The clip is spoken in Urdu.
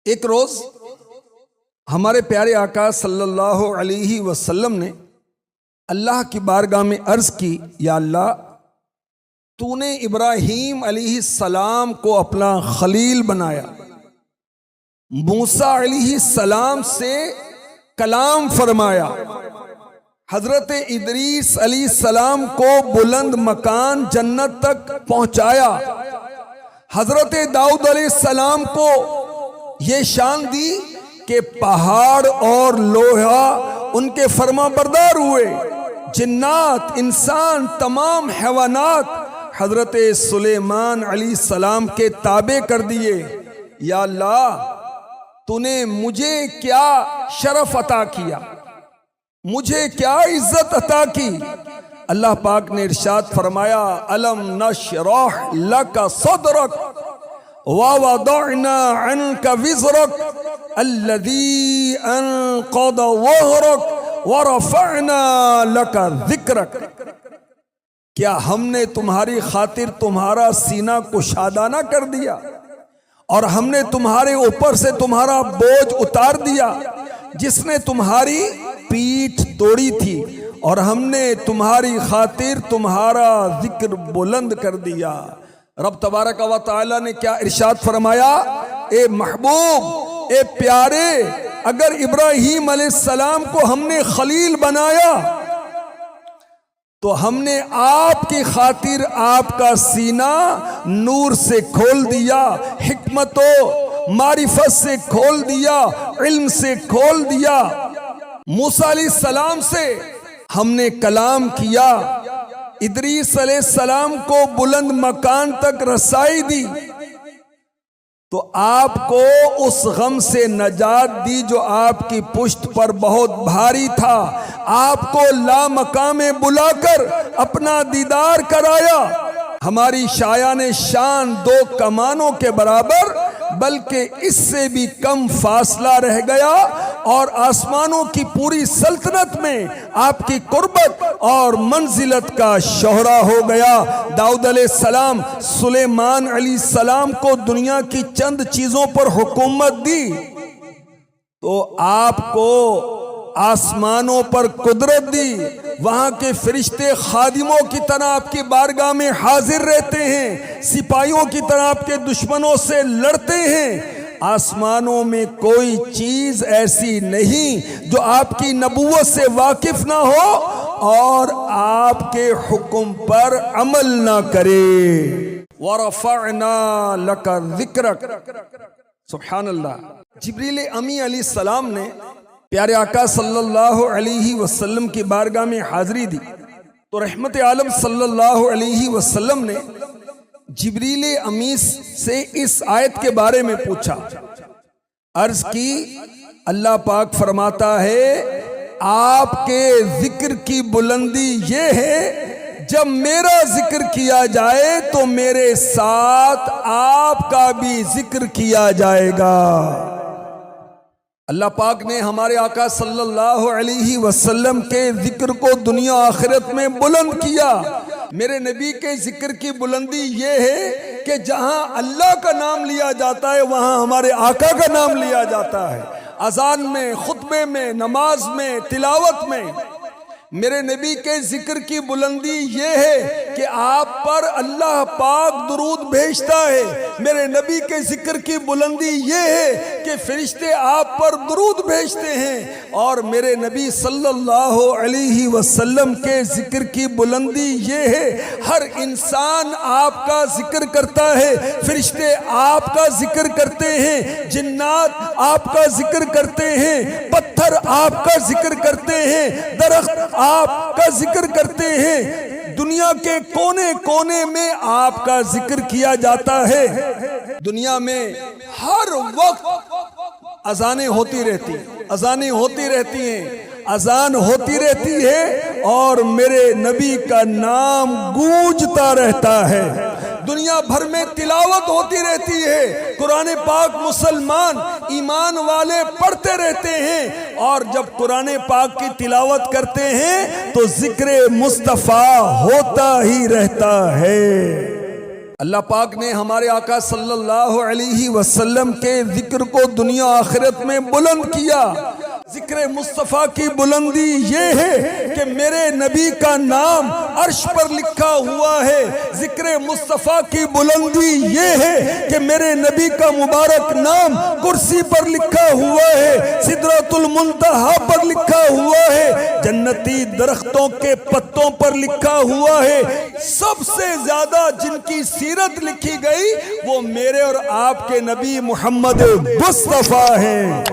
ایک روز ہمارے پیارے آقا صلی اللہ علیہ وسلم نے اللہ کی بارگاہ میں عرض کی، یا اللہ، تو نے ابراہیم علیہ السلام کو اپنا خلیل بنایا، موسیٰ علیہ السلام سے کلام فرمایا، حضرت ادریس علیہ السلام کو بلند مکان جنت تک پہنچایا، حضرت داؤد علیہ السلام کو یہ شان دی کہ پہاڑ اور لوہا ان کے فرما بردار ہوئے، جنات، انسان، تمام حیوانات حضرت سلیمان علیہ السلام کے تابع کر دیے۔ یا اللہ، تو نے مجھے کیا شرف عطا کیا، مجھے کیا عزت عطا کی۔ اللہ پاک نے ارشاد فرمایا، الم نشرح لک صدرک ووضعنا عنک وزرک الذی انقض ظہرک ورفعنا لک ذکرک۔ کیا ہم نے تمہاری خاطر تمہارا سینہ کشادہ کر دیا، اور ہم نے تمہارے اوپر سے تمہارا بوجھ اتار دیا، جس نے تمہاری پیٹھ توڑی تھی، اور ہم نے تمہاری خاطر تمہارا ذکر بلند کر دیا۔ رب تبارک و تعالی نے کیا ارشاد فرمایا، اے محبوب، اے پیارے، اگر ابراہیم علیہ السلام کو ہم نے خلیل بنایا تو ہم نے آپ کی خاطر آپ کا سینہ نور سے کھول دیا، حکمت و معرفت سے کھول دیا، علم سے کھول دیا۔ موسیٰ علیہ السلام سے ہم نے کلام کیا، ادریس علیہ السلام کو بلند مکان تک رسائی دی، تو آپ کو اس غم سے نجات دی جو آپ کی پشت پر بہت بھاری تھا۔ آپ کو لامقام بلا کر اپنا دیدار کرایا۔ ہماری شایان شان 2 کمانوں کے برابر بلکہ اس سے بھی کم فاصلہ رہ گیا، اور آسمانوں کی پوری سلطنت میں آپ کی قربت اور منزلت کا شہرہ ہو گیا۔ داؤد علیہ السلام سلیمان علیہ السلام کو دنیا کی چند چیزوں پر حکومت دی، تو آپ کو آسمانوں پر قدرت دی۔ وہاں کے فرشتے خادموں کی طرح آپ کی بارگاہ میں حاضر رہتے ہیں، سپاہیوں کی طرح آپ کے دشمنوں سے لڑتے ہیں۔ آسمانوں میں کوئی چیز ایسی نہیں جو آپ کی نبوت سے واقف نہ ہو اور آپ کے حکم پر عمل نہ کرے۔ وَرَفَعْنَا لَكَ ذِكْرَكَ۔ سبحان اللہ۔ جبریل امی علیہ السلام نے پیارے آقا صلی اللہ علیہ وسلم کی بارگاہ میں حاضری دی، تو رحمت عالم صلی اللہ علیہ وسلم نے جبریل امی سے اس آیت کے بارے میں پوچھا، عرض کی، اللہ پاک فرماتا ہے، آپ کے ذکر کی بلندی یہ ہے، جب میرا ذکر کیا جائے تو میرے ساتھ آپ کا بھی ذکر کیا جائے گا۔ اللہ پاک نے ہمارے آقا صلی اللہ علیہ وسلم کے ذکر کو دنیا آخرت میں بلند کیا۔ میرے نبی کے ذکر کی بلندی یہ ہے کہ جہاں اللہ کا نام لیا جاتا ہے وہاں ہمارے آقا کا نام لیا جاتا ہے، اذان میں، خطبے میں، نماز میں، تلاوت میں۔ میرے نبی کے ذکر کی بلندی یہ ہے کہ آپ پر اللہ پاک درود بھیجتا ہے۔ میرے نبی کے ذکر کی بلندی یہ ہے کہ فرشتے آپ پر درود بھیجتے ہیں، اور میرے نبی صلی اللہ علیہ وسلم کے ذکر کی بلندی یہ ہے، ہر انسان آپ کا ذکر کرتا ہے، فرشتے آپ کا ذکر کرتے ہیں، جنات آپ کا ذکر کرتے ہیں، پتھر آپ کا ذکر کرتے ہیں، درخت آپ کا ذکر کرتے ہیں، دنیا کے کونے کونے میں آپ کا ذکر کیا جاتا ہے۔ دنیا میں ہر وقت اذانیں ہوتی رہتی ہیں، اذانیں ہوتی رہتی ہیں، اذان ہوتی رہتی ہے، اور میرے نبی کا نام گونجتا رہتا ہے۔ دنیا بھر میں تلاوت ہوتی رہتی ہے، قرآن پاک مسلمان ایمان والے پڑھتے رہتے ہیں، اور جب قرآن پاک کی تلاوت کرتے ہیں تو ذکر مصطفیٰ ہوتا ہی رہتا ہے۔ اللہ پاک نے ہمارے آقا صلی اللہ علیہ وسلم کے ذکر کو دنیا آخرت میں بلند کیا۔ ذکر مصطفیٰ کی بلندی یہ ہے کہ میرے نبی کا نام عرش پر لکھا ہوا ہے۔ ذکر مصطفیٰ کی بلندی یہ ہے کہ میرے نبی کا مبارک نام کرسی پر لکھا ہوا ہے، سدرۃ المنتہا پر لکھا ہوا ہے، جنتی درختوں کے پتوں پر لکھا ہوا ہے۔ سب سے زیادہ جن کی سیرت لکھی گئی وہ میرے اور آپ کے نبی محمد مصطفیٰ ہیں۔